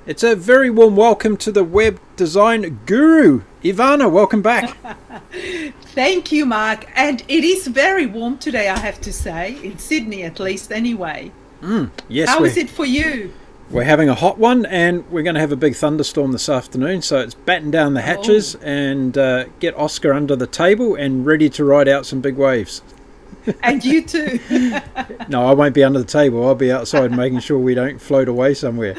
It's a very warm welcome to the web design guru, Ivana. Welcome back. Thank you, Mark. And it is very warm today, I have to say, in Sydney at least anyway. Yes, How is it for you? We're having a hot one, and we're going to have a big thunderstorm this afternoon, so it's batten down the hatches and get Oscar under the table and ready to ride out some big waves. And you too. No, I won't be under the table. I'll be outside making sure we don't float away somewhere.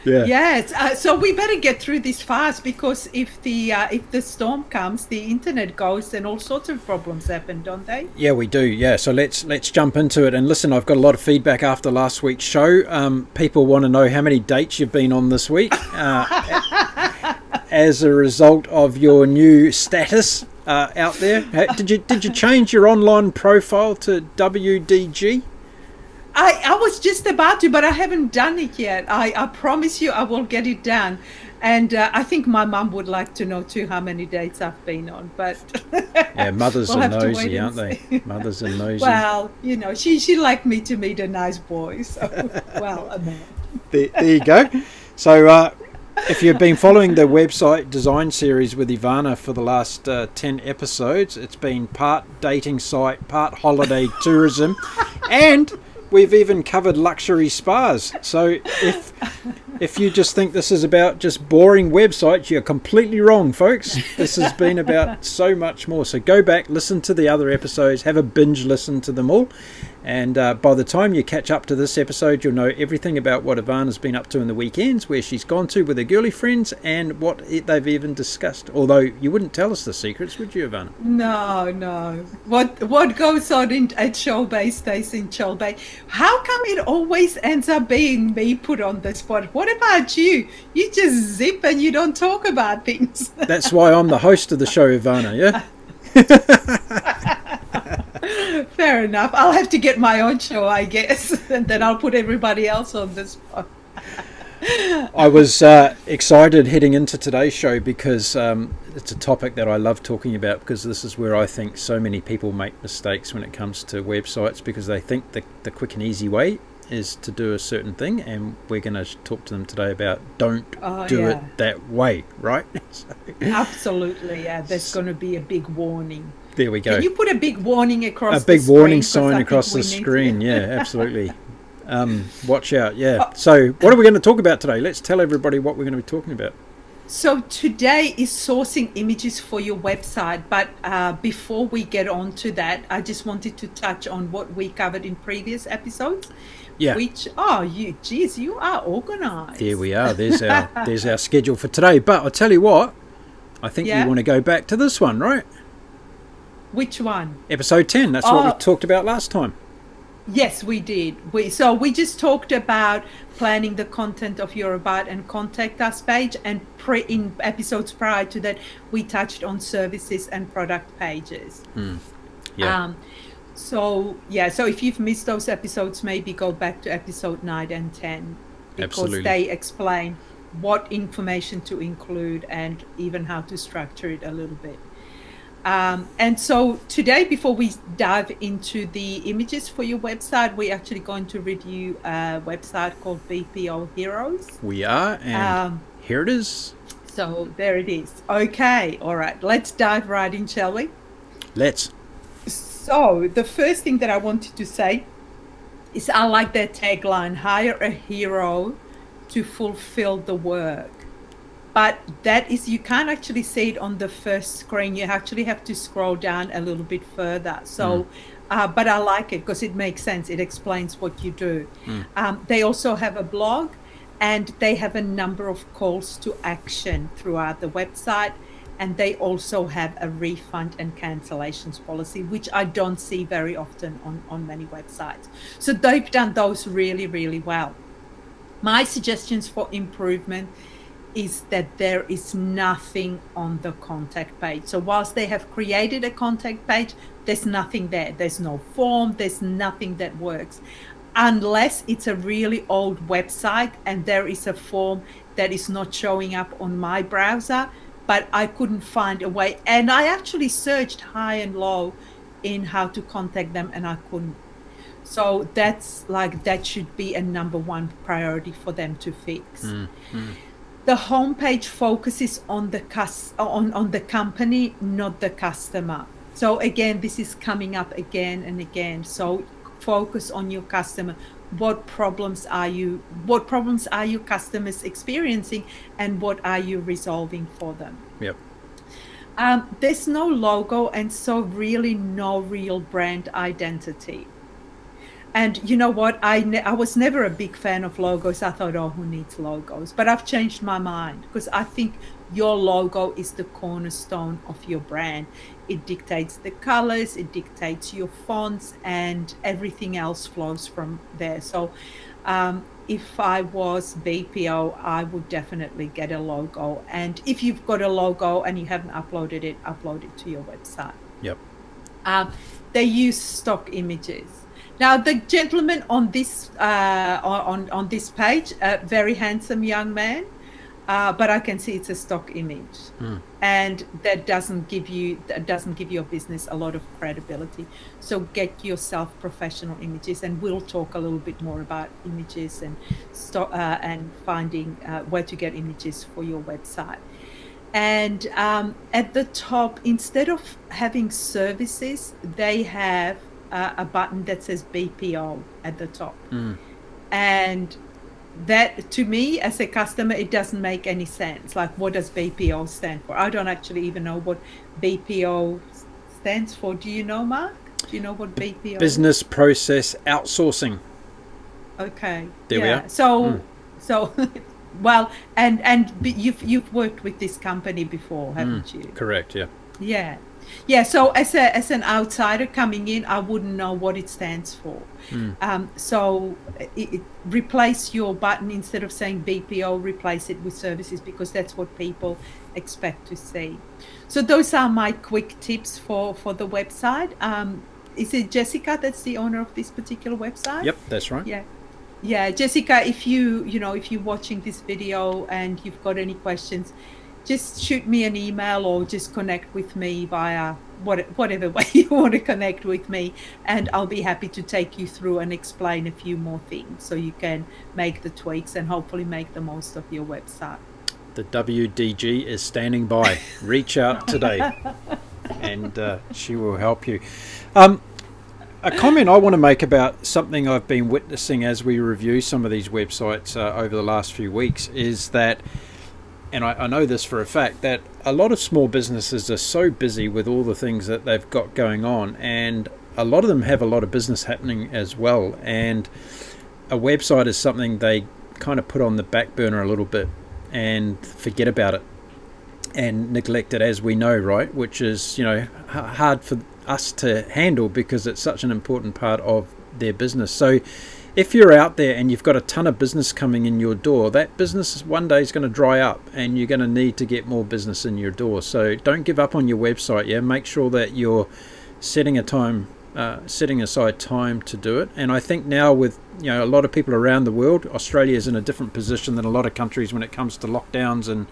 Yeah. Yes. So we better get through this fast, because if the storm comes, the internet goes, and all sorts of problems happen, don't they? Yeah, we do. Yeah. So let's jump into it. And listen, I've got a lot of feedback after last week's show. People want to know how many dates you've been on this week as a result of your new status out there. Did you change your online profile to WDG? I was just about to, but I haven't done it yet. I promise you I will get it done. And I think my mum would like to know too how many dates I've been on. But yeah, mothers are nosy, aren't they? Mothers are nosy. Well, she liked me to meet a nice boy. So, well, a man. There you go. So if you've been following the website design series with Ivana for the last 10 episodes, it's been part dating site, part holiday tourism, and we've even covered luxury spas. So if you just think this is about just boring websites, you're completely wrong, folks. This has been about so much more. So go back, listen to the other episodes, have a binge listen to them all. And by the time you catch up to this episode, you'll know everything about what Ivana's been up to in the weekends, where she's gone to with her girly friends, and what they've even discussed. Although you wouldn't tell us the secrets, would you, Ivana? No. What goes on at Shoalbay stays in Shoalbay. How come it always ends up being me put on the spot? What about you? You just zip and you don't talk about things. That's why I'm the host of the show, Ivana, yeah? Fair enough. I'll have to get my own show, I guess, and then I'll put everybody else on the spot. I was excited heading into today's show because it's a topic that I love talking about, because this is where I think so many people make mistakes when it comes to websites, because they think the quick and easy way is to do a certain thing, and we're going to talk to them today about don't do it that way, right? Absolutely, yeah. There's going to be a big warning. There we go. Can you put a big warning across a big the warning screen? sign across the screen? Yeah, absolutely. Watch out, yeah. So what are we going to talk about today? Let's tell everybody what we're going to be talking about. So today is sourcing images for your website, but before we get on to that, I just wanted to touch on what we covered in previous episodes. Yeah. You are organised. There we are. There's our schedule for today. But I'll tell you what, I think you want to go back to this one, right? Which one? Episode 10. That's what we talked about last time. Yes, we did. We just talked about planning the content of your About and Contact Us page, and in episodes prior to that, we touched on services and product pages. Yeah. So if you've missed those episodes, maybe go back to episode 9 and 10, because they explain what information to include and even how to structure it a little bit. And so today, before we dive into the images for your website, we're actually going to review a website called BPO Heroes. We are, and here it is. So there it is. Okay, all right. Let's dive right in, shall we? Let's. So the first thing that I wanted to say is I like their tagline, hire a hero to fulfill the work. But that is, you can't actually see it on the first screen. You actually have to scroll down a little bit further. So, but I like it because it makes sense. It explains what you do. They also have a blog, and they have a number of calls to action throughout the website. And they also have a refund and cancellations policy, which I don't see very often on many websites. So they've done those really, really well. My suggestions for improvement is that there is nothing on the contact page. So whilst they have created a contact page, there's nothing there. There's no form. There's nothing that works. Unless it's a really old website and there is a form that is not showing up on my browser, but I couldn't find a way. And I actually searched high and low in how to contact them, and I couldn't. So that's like, that should be a number one priority for them to fix. The homepage focuses on on the company, not the customer. So again, this is coming up again and again. So focus on your customer. What problems are your customers experiencing, and what are you resolving for them? Yep. There's no logo, and so really no real brand identity. And you know what? I was never a big fan of logos. I thought, oh, who needs logos? But I've changed my mind, because I think your logo is the cornerstone of your brand. It dictates the colors, it dictates your fonts, and everything else flows from there. So if I was BPO, I would definitely get a logo. And if you've got a logo and you haven't uploaded it, upload it to your website. Yep. They use stock images. Now, the gentleman on this on this page, a very handsome young man, but I can see it's a stock image, and that doesn't give your business a lot of credibility. So get yourself professional images, and we'll talk a little bit more about images and finding where to get images for your website. And at the top, instead of having services, they have a button that says BPO at the top. And that, to me as a customer, it doesn't make any sense. Like, what does BPO stand for? I don't actually even know what BPO stands for. Do you know, Mark? Do you know what BPO is? Business process outsourcing. Okay. There we are. So well, and you've worked with this company before, haven't you? Correct, yeah. Yeah, so as an outsider coming in, I wouldn't know what it stands for. So replace your button, instead of saying BPO, replace it with services, because that's what people expect to see. So those are my quick tips for the website. Is it Jessica that's the owner of this particular website? Yep, that's right. Yeah, Jessica, if you're watching this video and you've got any questions, just shoot me an email or just connect with me via whatever way you want to connect with me, and I'll be happy to take you through and explain a few more things so you can make the tweaks and hopefully make the most of your website. The WDG is standing by. Reach out today and she will help you. A comment I want to make about something I've been witnessing as we review some of these websites over the last few weeks is that, and I know this for a fact, that a lot of small businesses are so busy with all the things that they've got going on, and a lot of them have a lot of business happening as well, and a website is something they kind of put on the back burner a little bit and forget about it and neglect it, as we know, right? Which is, hard for us to handle because it's such an important part of their business. So if you're out there and you've got a ton of business coming in your door, that business one day is going to dry up and you're going to need to get more business in your door. So don't give up on your website. Make sure that you're setting aside time to do it. And I think now with a lot of people around the world, Australia is in a different position than a lot of countries when it comes to lockdowns and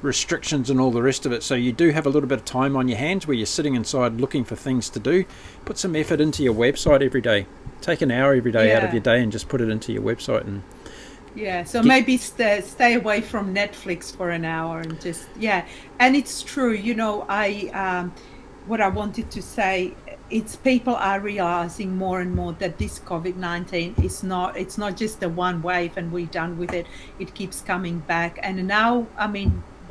restrictions and all the rest of it. So you do have a little bit of time on your hands where you're sitting inside looking for things to do. Put some effort into your website every day. Take an hour every day out of your day and just put it into your website. And so maybe stay away from Netflix for an hour and just and it's true. What I wanted to say, it's people are realizing more and more that this COVID-19 it's not just a one wave and we're done with it. It keeps coming back, and now,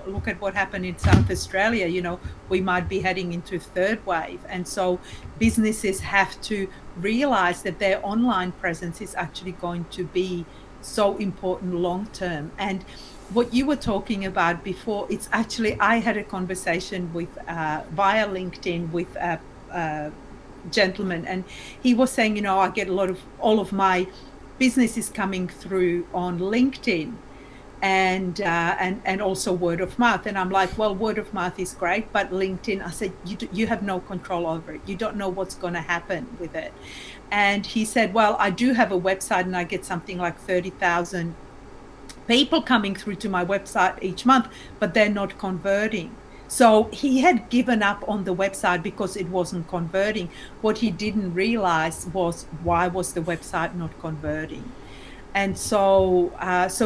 look at what happened in South Australia. We might be heading into a third wave, and so businesses have to realize that their online presence is actually going to be so important long term. And what you were talking about before, it's actually, I had a conversation with via LinkedIn with a gentleman, and he was saying, I get all of my business is coming through on LinkedIn. And also word of mouth. And I'm like, well, word of mouth is great, but LinkedIn, I said, you have no control over it. You don't know what's going to happen with it. And he said, well, I do have a website and I get something like 30,000 people coming through to my website each month, but they're not converting. So he had given up on the website because it wasn't converting. What he didn't realize was, why was the website not converting? And so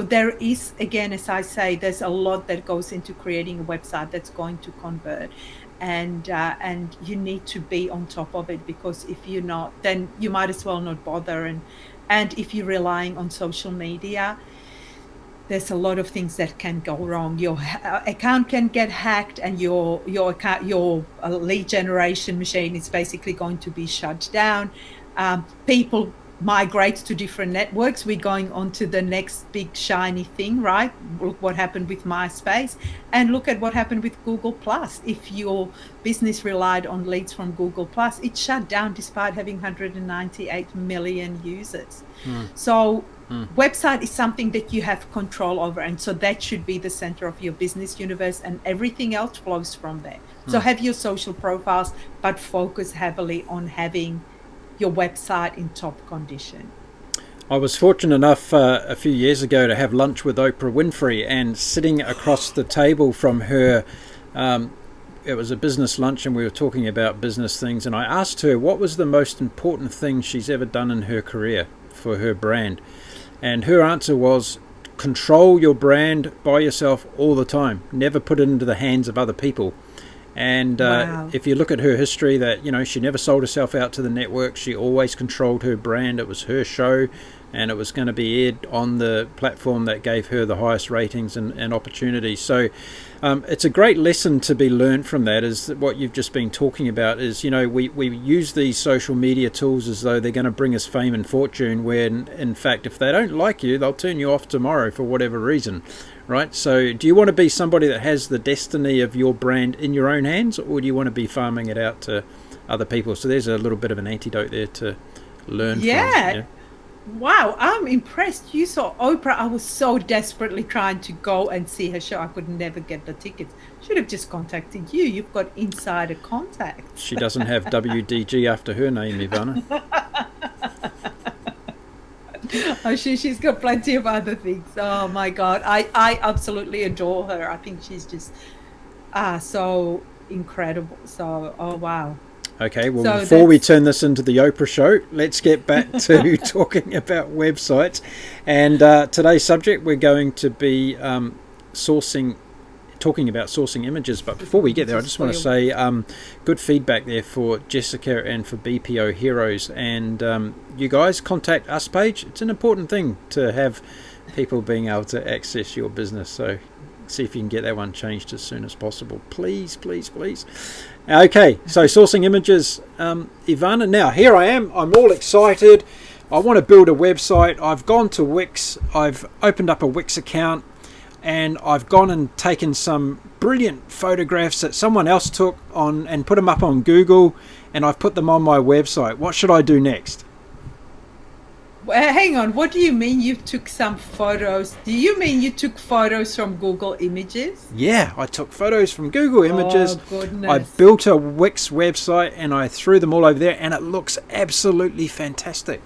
there is, again, as I say, there's a lot that goes into creating a website that's going to convert, and you need to be on top of it, because if you're not, then you might as well not bother. And if you're relying on social media, there's a lot of things that can go wrong. Your account can get hacked, and your account, your lead generation machine is basically going to be shut down. People migrate to different networks. We're going on to the next big shiny thing, right? Look what happened with MySpace, and look at what happened with Google Plus. If your business relied on leads from Google Plus, it shut down despite having 198 million users. So website is something that you have control over, and so that should be the center of your business universe, and everything else flows from there. So have your social profiles, but focus heavily on having your website in top condition. I was fortunate enough a few years ago to have lunch with Oprah Winfrey, and sitting across the table from her, it was a business lunch, and we were talking about business things, and I asked her what was the most important thing she's ever done in her career for her brand, and her answer was, control your brand by yourself all the time, never put it into the hands of other people. And Wow. if you look at her history, that, you know, she never sold herself out to the network. She always controlled her brand. It was her show, and it was going to be aired on the platform that gave her the highest ratings and opportunities. So it's a great lesson to be learned from that, is that what you've just been talking about is, you know, we use these social media tools as though they're going to bring us fame and fortune, when in fact, if they don't like you, they'll turn you off tomorrow for whatever reason. Right, so do you want to be somebody that has the destiny of your brand in your own hands, or do you want to be farming it out to other people? So there's a little bit of an antidote there to learn from. Yeah. Wow, I'm impressed. You saw Oprah. I was so desperately trying to go and see her show. I could never get the tickets. Should have just contacted you. You've got insider contacts. She doesn't have WDG after her name, Ivana. Oh, she's got plenty of other things. Oh my God, I absolutely adore her. I think she's just so incredible. So, oh wow. Okay, well, So before we that's- turn this into the Oprah show, let's get back to talking about websites. And today's subject, we're going to be talking about sourcing images. But before we get there, I just want to say good feedback there for Jessica and for BPO Heroes. And you guys, contact us page. It's an important thing to have people being able to access your business. So see if you can get that one changed as soon as possible. Please, please, please. Okay, so sourcing images. Ivana, now here I am. I'm all excited. I want to build a website. I've gone to Wix. I've opened up a Wix account, and I've gone and taken some brilliant photographs that someone else took on and put them up on Google, and I've put them on my website. What should I do next? Hang on. What do you mean you took some photos? Do you mean you took photos from Google Images? Yeah, I took photos from Google Images. Oh, goodness. I built a Wix website, and I threw them all over there, and it looks absolutely fantastic.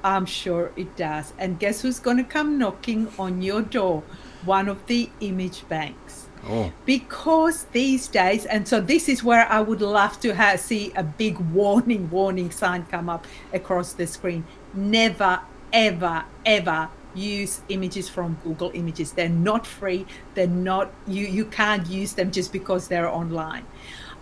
I'm sure it does. And guess who's going to come knocking on your door? One of the image banks. Oh. Because these days, and so this is where I would love to see a big warning sign come up across the screen. Never, ever, ever use images from Google Images. They're not free. They're not, you can't use them just because they're online.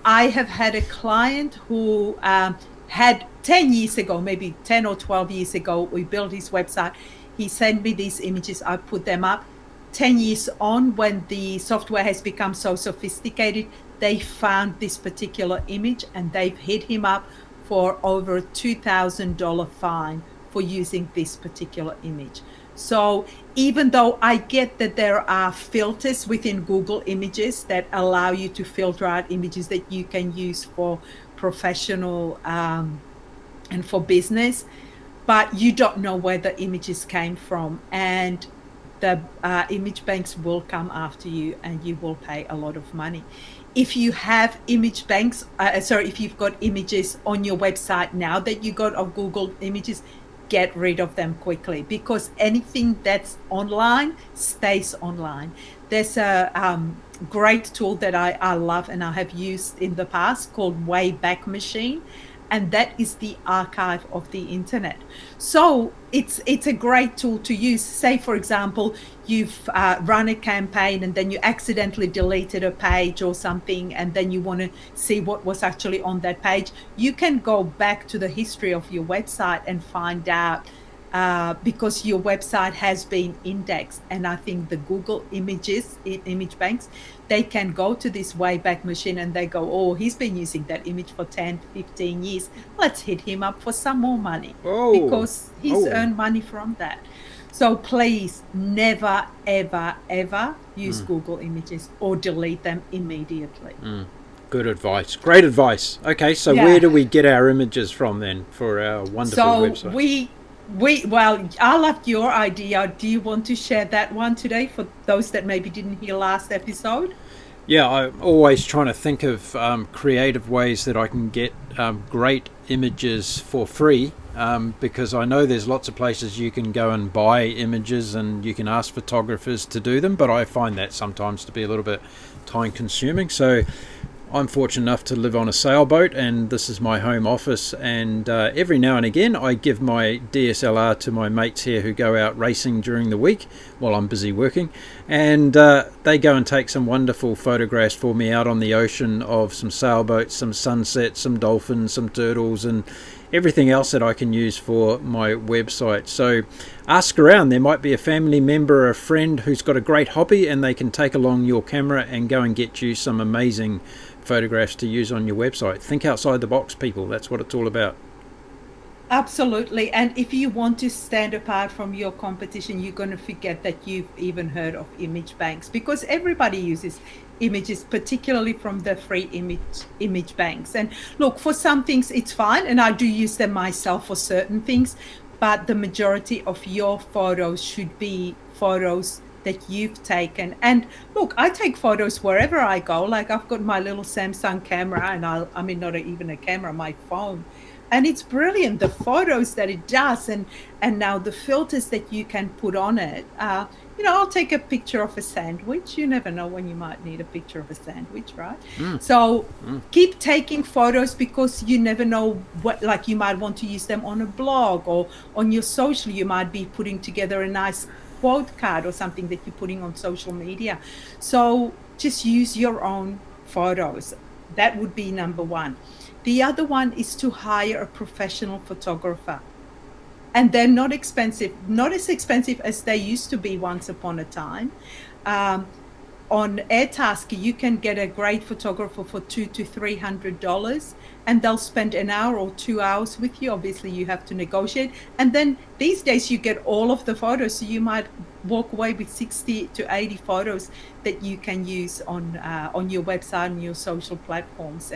I have had a client who had 10 years ago, maybe 10 or 12 years ago, we built his website. He sent me these images. I put them up. 10 years on, when the software has become so sophisticated, they found this particular image, and they've hit him up for over $2,000 fine for using this particular image. So even though I get that there are filters within Google Images that allow you to filter out images that you can use for professional and for business, but you don't know where the images came from, and the image banks will come after you, and you will pay a lot of money. If you have image banks, if you've got images on your website now that you got of Google Images, get rid of them quickly, because anything that's online stays online. There's great tool that I love and I have used in the past called Wayback Machine. And that is the archive of the internet. So it's a great tool to use. Say, for example, you've run a campaign and then you accidentally deleted a page or something, and then you want to see what was actually on that page. You can go back to the history of your website and find out, because your website has been indexed. And I think the Google images, image banks, they can go to this Wayback Machine and they go, oh, he's been using that image for 10, 15 years. Let's hit him up for some more money, because he's earned money from that. So please never, ever, ever use Google images or delete them immediately. Good advice. Great advice. Okay, so where do we get our images from then for our wonderful website? Well, I loved your idea. Do you want to share that one today for those that maybe didn't hear last episode? Yeah, I'm always trying to think of creative ways that I can get great images for free, because I know there's lots of places you can go and buy images and you can ask photographers to do them, but I find that sometimes to be a little bit time consuming. So I'm fortunate enough to live on a sailboat, and this is my home office, and every now and again I give my DSLR to my mates here who go out racing during the week while I'm busy working, and they go and take some wonderful photographs for me out on the ocean of some sailboats, some sunsets, some dolphins, some turtles, and everything else that I can use for my website. So ask around. There might be a family member or a friend who's got a great hobby, and they can take along your camera and go and get you some amazing photographs to use on your website. Think outside the box, people. That's what it's all about. Absolutely. And if you want to stand apart from your competition, you're going to forget that you've even heard of image banks, because everybody uses images, particularly from the free image banks. And look, for some things it's fine, and I do use them myself for certain things, but the majority of your photos should be photos that you've taken. And look, I take photos wherever I go. Like, I've got my little Samsung camera, and I mean, not even a camera, my phone. And it's brilliant, the photos that it does, and now the filters that you can put on it. I'll take a picture of a sandwich. You never know when you might need a picture of a sandwich, right? So keep taking photos, because you never know what, like, you might want to use them on a blog or on your social. You might be putting together a nice quote card or something that you're putting on social media. So just use your own photos. That would be number one. The other one is to hire a professional photographer. And they're not expensive, not as expensive as they used to be once upon a time. On Airtasker, you can get a great photographer for $200 to $300, and they'll spend an hour or 2 hours with you. Obviously, you have to negotiate. And then these days, you get all of the photos, so you might walk away with 60 to 80 photos that you can use on your website and your social platforms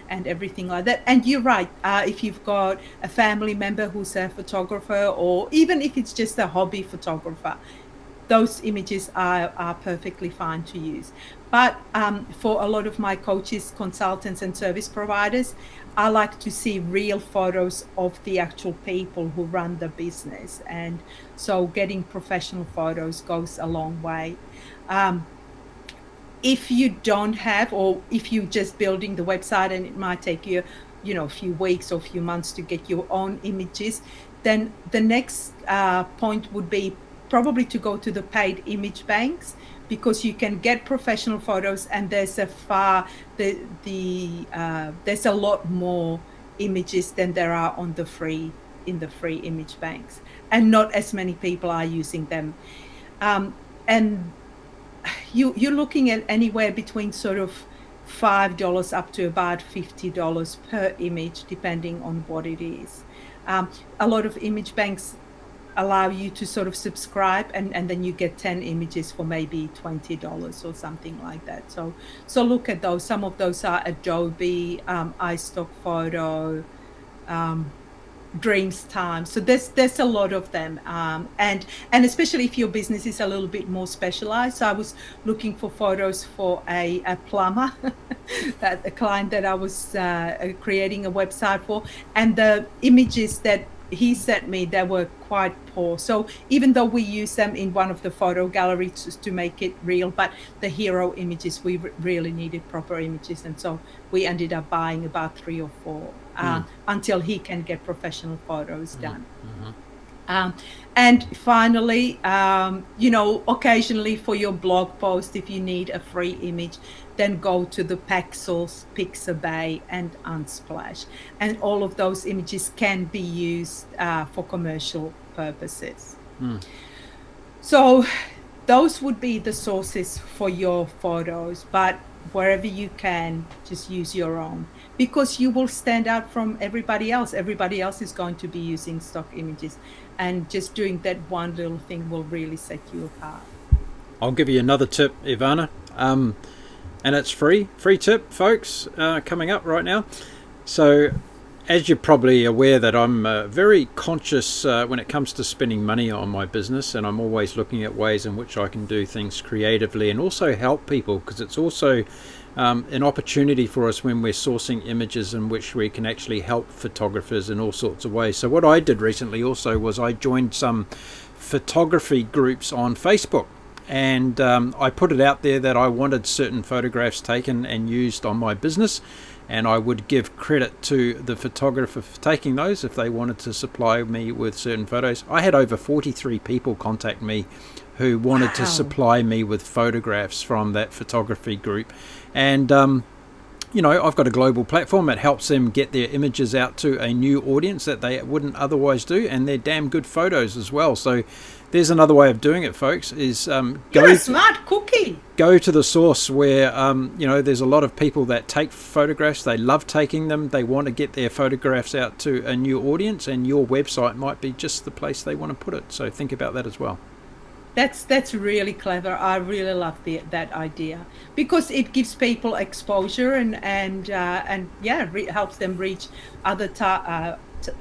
and everything like that. And you're right, if you've got a family member who's a photographer, or even if it's just a hobby photographer, those images are perfectly fine to use. But for a lot of my coaches, consultants, and service providers, I like to see real photos of the actual people who run the business. And so getting professional photos goes a long way. If you don't have, or if you're just building the website and it might take you, a few weeks or a few months to get your own images, then the next point would be probably to go to the paid image banks, because you can get professional photos, and there's there's a lot more images than there are in the free image banks, and not as many people are using them. And you're looking at anywhere between sort of $5 up to about $50 per image, depending on what it is. A lot of image banks allow you to sort of subscribe, and then you get 10 images for maybe $20 or something like that. So look at those. Some of those are Adobe, iStock Photo, Dreams Time. So there's a lot of them, and especially if your business is a little bit more specialized. So I was looking for photos for a plumber, a client that I was creating a website for, and the images that he sent me, they were quite poor. So even though we use them in one of the photo galleries to make it real, but the hero images, we really needed proper images. And so we ended up buying about 3 or 4 until he can get professional photos done. And finally, occasionally for your blog post, if you need a free image, then go to the Pexels, Pixabay, and Unsplash. And all of those images can be used for commercial purposes. So those would be the sources for your photos, but wherever you can, just use your own, because you will stand out from everybody else. Everybody else is going to be using stock images, and just doing that one little thing will really set you apart. I'll give you another tip, Ivana, and it's free tip, folks, coming up right now. So as you're probably aware that I'm very conscious when it comes to spending money on my business, and I'm always looking at ways in which I can do things creatively and also help people, because it's also an opportunity for us when we're sourcing images in which we can actually help photographers in all sorts of ways. So what I did recently also was I joined some photography groups on Facebook, and I put it out there that I wanted certain photographs taken and used on my business, and I would give credit to the photographer for taking those if they wanted to supply me with certain photos. I had over 43 people contact me who wanted to supply me with photographs from that photography group. And I've got a global platform that helps them get their images out to a new audience that they wouldn't otherwise do, and they're damn good photos as well. So there's another way of doing it, folks, is You're a smart cookie. Go to the source where, there's a lot of people that take photographs. They love taking them. They want to get their photographs out to a new audience, and your website might be just the place they want to put it. So think about that as well. That's really clever. I really love that idea, because it gives people exposure and helps them reach other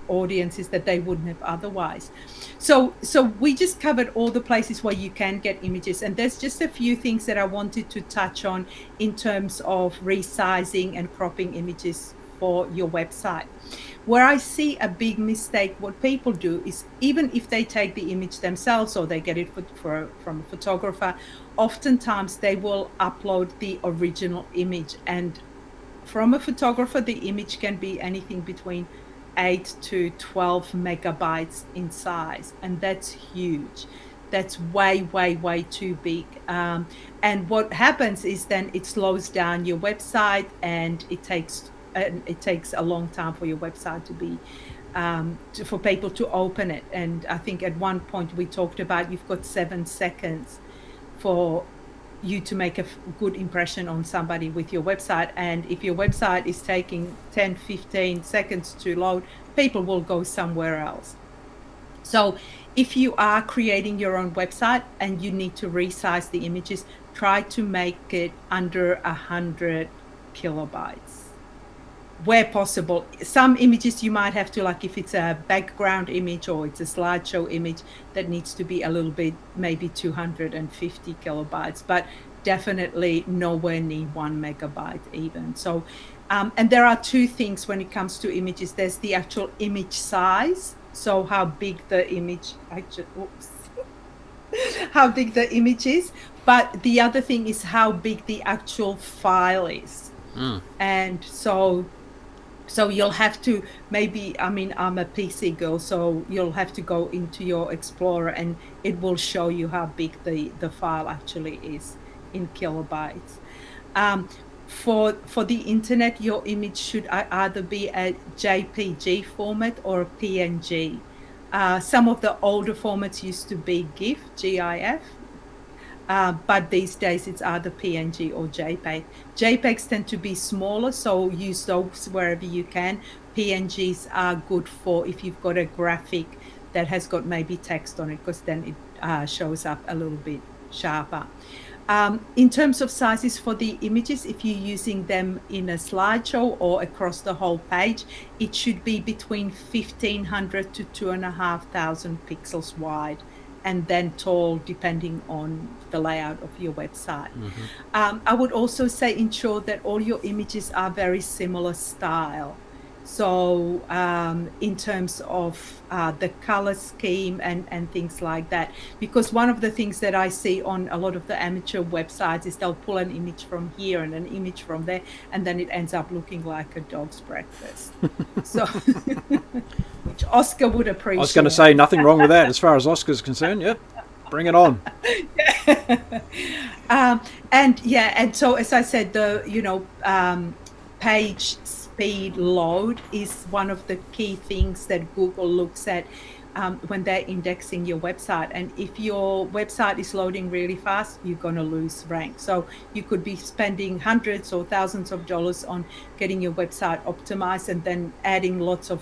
audiences that they wouldn't have otherwise. So we just covered all the places where you can get images, and there's just a few things that I wanted to touch on in terms of resizing and cropping images for your website. Where I see a big mistake, what people do is, even if they take the image themselves or they get it from a photographer, oftentimes they will upload the original image. And from a photographer, the image can be anything between 8 to 12 megabytes in size. And that's huge. That's way, way, way too big. And what happens is then it slows down your website, and it takes a long time for your website to be for people to open it. And I think at one point we talked about you've got 7 seconds for you to make a good impression on somebody with your website. And if your website is taking 10-15 seconds to load, people will go somewhere else. So if you are creating your own website and you need to resize the images, try to make it under 100 kilobytes where possible. Some images you might have to, like if it's a background image or it's a slideshow image, that needs to be a little bit, maybe 250 kilobytes, but definitely nowhere near 1 megabyte even. So and there are two things when it comes to images. There's the actual image size, so how big the image how big the image is, but the other thing is how big the actual file is. And so you'll have to I'm a PC girl, so you'll have to go into your Explorer and it will show you how big the file actually is in kilobytes. For the internet, your image should either be a JPG format or a PNG. Some of the older formats used to be GIF, but these days it's either PNG or JPEG. JPEGs tend to be smaller, so use those wherever you can. PNGs are good for if you've got a graphic that has got maybe text on it, because then it shows up a little bit sharper. In terms of sizes for the images, if you're using them in a slideshow or across the whole page, it should be between 1500 to 2500 pixels wide, and then tall, depending on the layout of your website. I would also say ensure that all your images are very similar style. So in terms of the color scheme and things like that, because one of the things that I see on a lot of the amateur websites is they'll pull an image from here and an image from there, and then it ends up looking like a dog's breakfast. So, which Oscar would appreciate. I was going to say nothing wrong with that as far as Oscar's concerned. Yep, bring it on. And so as I said, page speed load is one of the key things that Google looks at when they're indexing your website. And if your website is loading really fast, you're going to lose rank. So you could be spending hundreds or thousands of dollars on getting your website optimized and then adding lots of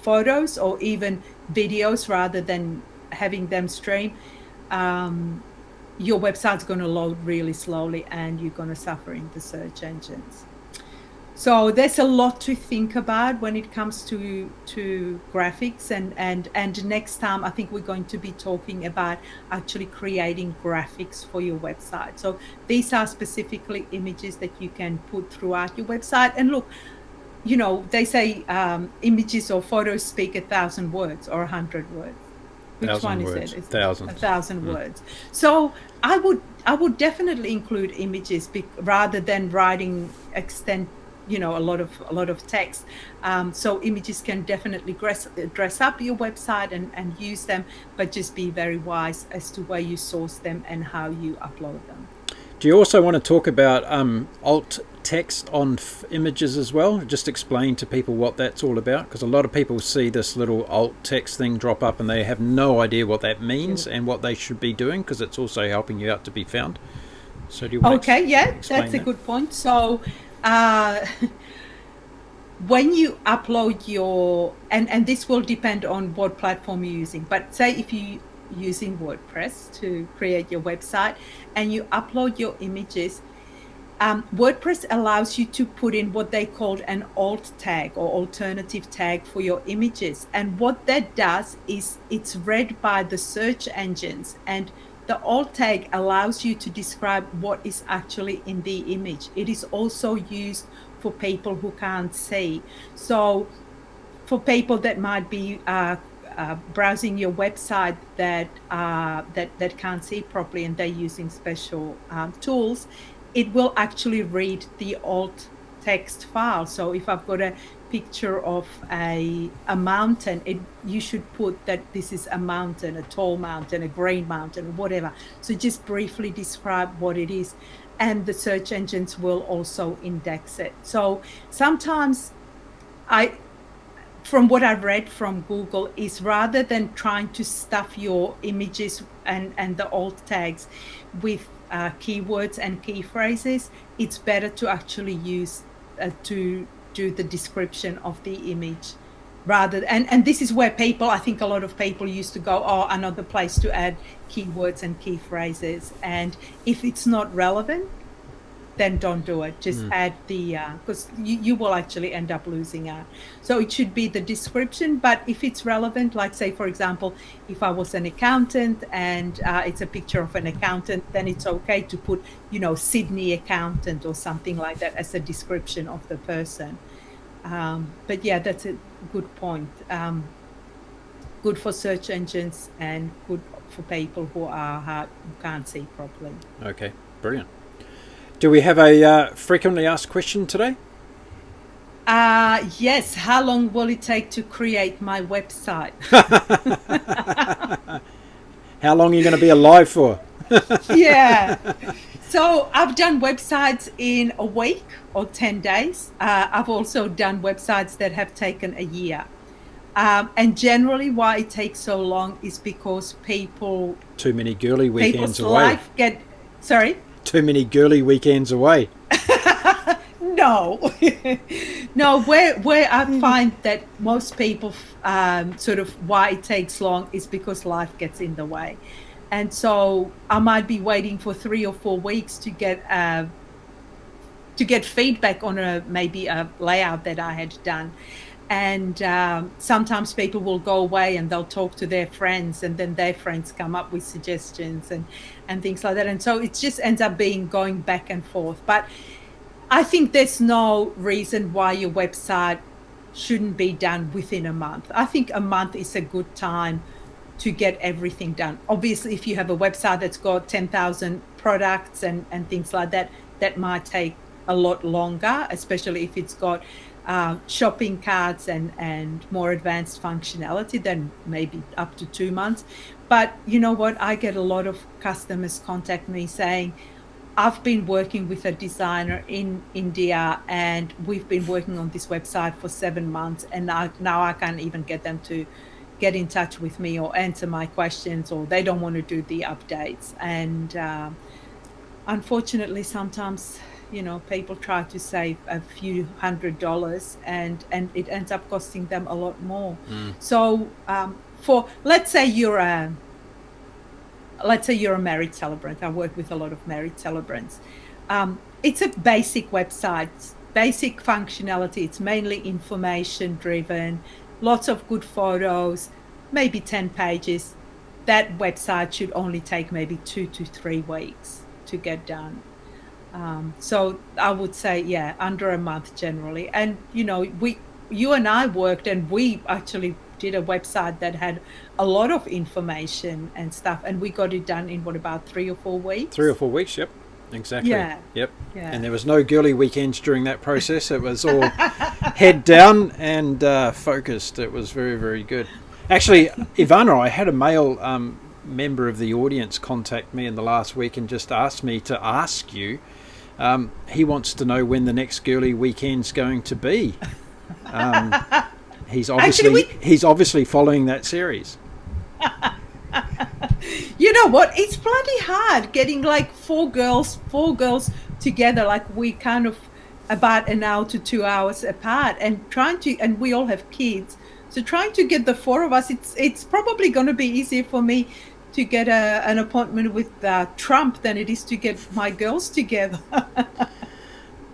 photos or even videos rather than having them stream. Your website's going to load really slowly and you're going to suffer in the search engines. So there's a lot to think about when it comes to graphics, and next time I think we're going to be talking about actually creating graphics for your website. So these are specifically images that you can put throughout your website. And look, they say images or photos speak 1,000 words or 100 words. Which one is it? It's 1,000. 1,000 words. So I would definitely include images rather than writing a lot of text. So images can definitely dress up your website and use them, but just be very wise as to where you source them and how you upload them. Do you also want to talk about alt text on images as well? Just explain to people what that's all about, because a lot of people see this little alt text thing drop up and they have no idea what that means and what they should be doing, because it's also helping you out to be found. So do you want to that's a good point. So when you upload your and this will depend on what platform you're using, but say if you using WordPress to create your website and you upload your images, WordPress allows you to put in what they call an alt tag or alternative tag for your images. And what that does is it's read by the search engines, and the alt tag allows you to describe what is actually in the image. It is also used for people who can't see. So for people that might be browsing your website that can't see properly and they're using special tools, it will actually read the alt text file. So if I've got a picture of a mountain, you should put that this is a mountain, a tall mountain, a green mountain, whatever. So just briefly describe what it is, and the search engines will also index it. So sometimes from what I've read from Google, is rather than trying to stuff your images and the alt tags with keywords and key phrases, it's better to actually use to do the description of the image and this is where I think a lot of people used to go, another place to add keywords and key phrases, and if it's not relevant, then don't do it. Just add the because you will actually end up losing out. So it should be the description, but if it's relevant, like say for example, if I was an accountant and it's a picture of an accountant, then it's okay to put Sydney accountant or something like that as a description of the person. But yeah, that's a good point. Good for search engines and good for people who can't see properly. Okay, brilliant. Do we have a frequently asked question today? Yes. How long will it take to create my website? How long are you going to be alive for? Yeah. So I've done websites in a week or 10 days. I've also done websites that have taken a year. And generally why it takes so long is because too many girly weekends people's away. Sorry? Too many girly weekends away. No. No, where I find that most people sort of why it takes long is because life gets in the way. And so I might be waiting for 3 or 4 weeks to get feedback on maybe a layout that I had done. And sometimes people will go away and they'll talk to their friends, and then their friends come up with suggestions and things like that. And so it just ends up going back and forth. But I think there's no reason why your website shouldn't be done within a month. I think a month is a good time to get everything done. Obviously, if you have a website that's got 10,000 products and things like that, that might take a lot longer, especially if it's got shopping carts and more advanced functionality, then maybe up to 2 months. But you know what? I get a lot of customers contact me saying, I've been working with a designer in India and we've been working on this website for 7 months, and now I can't even get them to get in touch with me or answer my questions, or they don't want to do the updates. And unfortunately, sometimes, people try to save a few $100s and it ends up costing them a lot more. So let's say you're a married celebrant. I work with a lot of married celebrants. It's a basic website, basic functionality. It's mainly information driven, lots of good photos, maybe 10 pages. That website should only take maybe 2 to 3 weeks to get done. So I would say, yeah, under a month generally. And, you and I worked, and we actually did a website that had a lot of information and stuff, and we got it done in about 3 or 4 weeks. 3 or 4 weeks, yep. Exactly. Yeah. Yep. Yeah. And there was no girly weekends during that process. It was all head down and focused. It was very, very good. Actually, Ivana, I had a male member of the audience contact me in the last week and just asked me to ask you. He wants to know when the next girly weekend's going to be. He's obviously following that series. You know what? It's bloody hard getting like four girls together. Like we kind of about an hour to 2 hours apart, and and we all have kids. So trying to get the 4 of us, it's probably going to be easier for me to get an appointment with Trump than it is to get my girls together.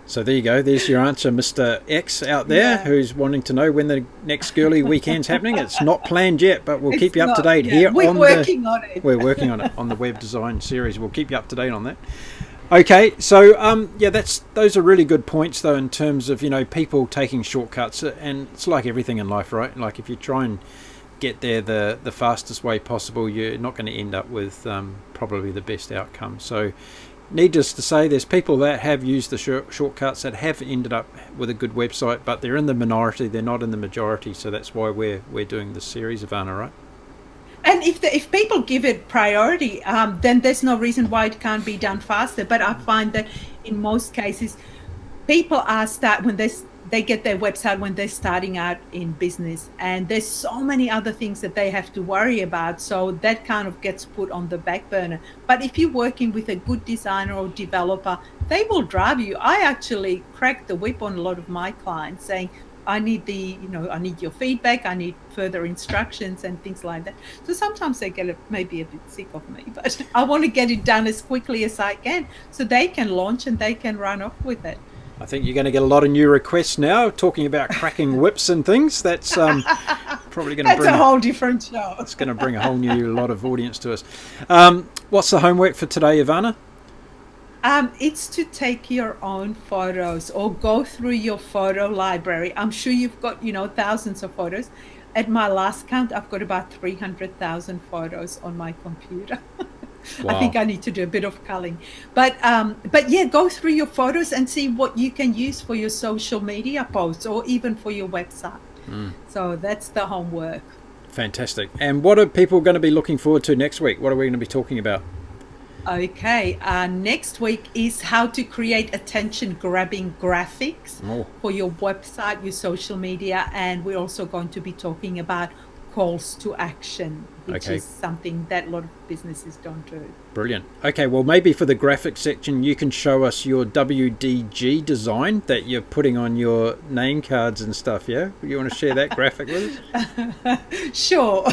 So there you go. There's your answer, Mr. X out there, who's wanting to know when the next girly weekend's happening. It's not planned yet, but we'll keep you up to date here. We're working on it. We're working on it on the web design series. We'll keep you up to date on that. Okay, so those are really good points, though, in terms of people taking shortcuts, and it's like everything in life, right? Like if you try and get there the fastest way possible, you're not going to end up with probably the best outcome. So needless to say, there's people that have used the shortcuts that have ended up with a good website, but they're in the minority, they're not in the majority. So that's why we're doing this series, Ivana, right? And if people give it priority, then there's no reason why it can't be done faster. But I find that in most cases, people when they get their website when they're starting out in business, and there's so many other things that they have to worry about. So that kind of gets put on the back burner. But if you're working with a good designer or developer, they will drive you. I actually crack the whip on a lot of my clients saying, I need I need your feedback, I need further instructions and things like that. So sometimes they get maybe a bit sick of me, but I want to get it done as quickly as I can so they can launch and they can run off with it. I think you're going to get a lot of new requests now talking about cracking whips and things. That's probably going to bring a whole different show. It's going to bring a whole new lot of audience to us. What's the homework for today, Ivana? It's to take your own photos or go through your photo library. I'm sure you've got, thousands of photos. At my last count, I've got about 300,000 photos on my computer. Wow. I think I need to do a bit of culling. But yeah, go through your photos and see what you can use for your social media posts or even for your website. So that's the homework. Fantastic. And what are people going to be looking forward to next week? What are we going to be talking about? Okay, next week is how to create attention-grabbing graphics for your website, your social media, and we're also going to be talking about calls to action, which is something that a lot of businesses don't do. Brilliant. Okay, well, maybe for the graphic section, you can show us your WDG design that you're putting on your name cards and stuff, yeah? You want to share that graphic with us? Sure.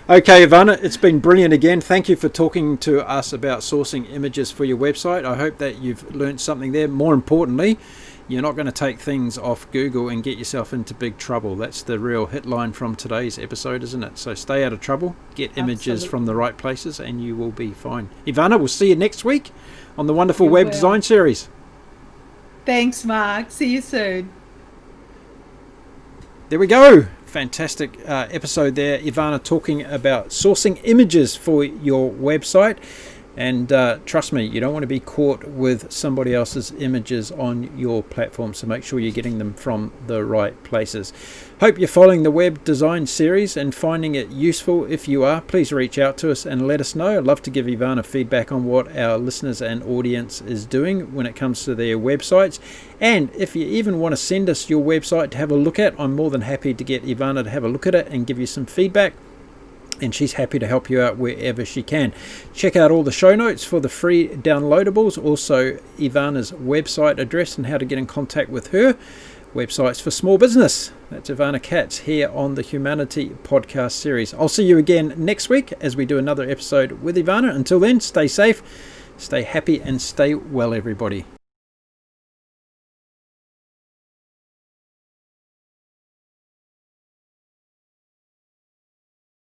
Okay, Ivana, it's been brilliant again. Thank you for talking to us about sourcing images for your website. I hope that you've learned something there. More importantly, you're not going to take things off Google and get yourself into big trouble. That's the real hit line from today's episode, isn't it? So stay out of trouble, get images from the right places, and you will be fine. Ivana, we'll see you next week on the wonderful web design series. Thanks, Mark. See you soon. There we go. Fantastic episode there. Ivana talking about sourcing images for your website. And trust me, you don't want to be caught with somebody else's images on your platform, so make sure you're getting them from the right places. Hope you're following the web design series and finding it useful. If you are, please reach out to us and let us know. I'd love to give Ivana feedback on what our listeners and audience is doing when it comes to their websites. And if you even want to send us your website to have a look at, I'm more than happy to get Ivana to have a look at it and give you some feedback. And she's happy to help you out wherever she can. Check out all the show notes for the free downloadables, also Ivana's website address and how to get in contact with her. Websites for Small Business. That's Ivana Katz here on the Humanity Podcast Series. I'll see you again next week as we do another episode with Ivana. Until then, stay safe, stay happy, and stay well, everybody.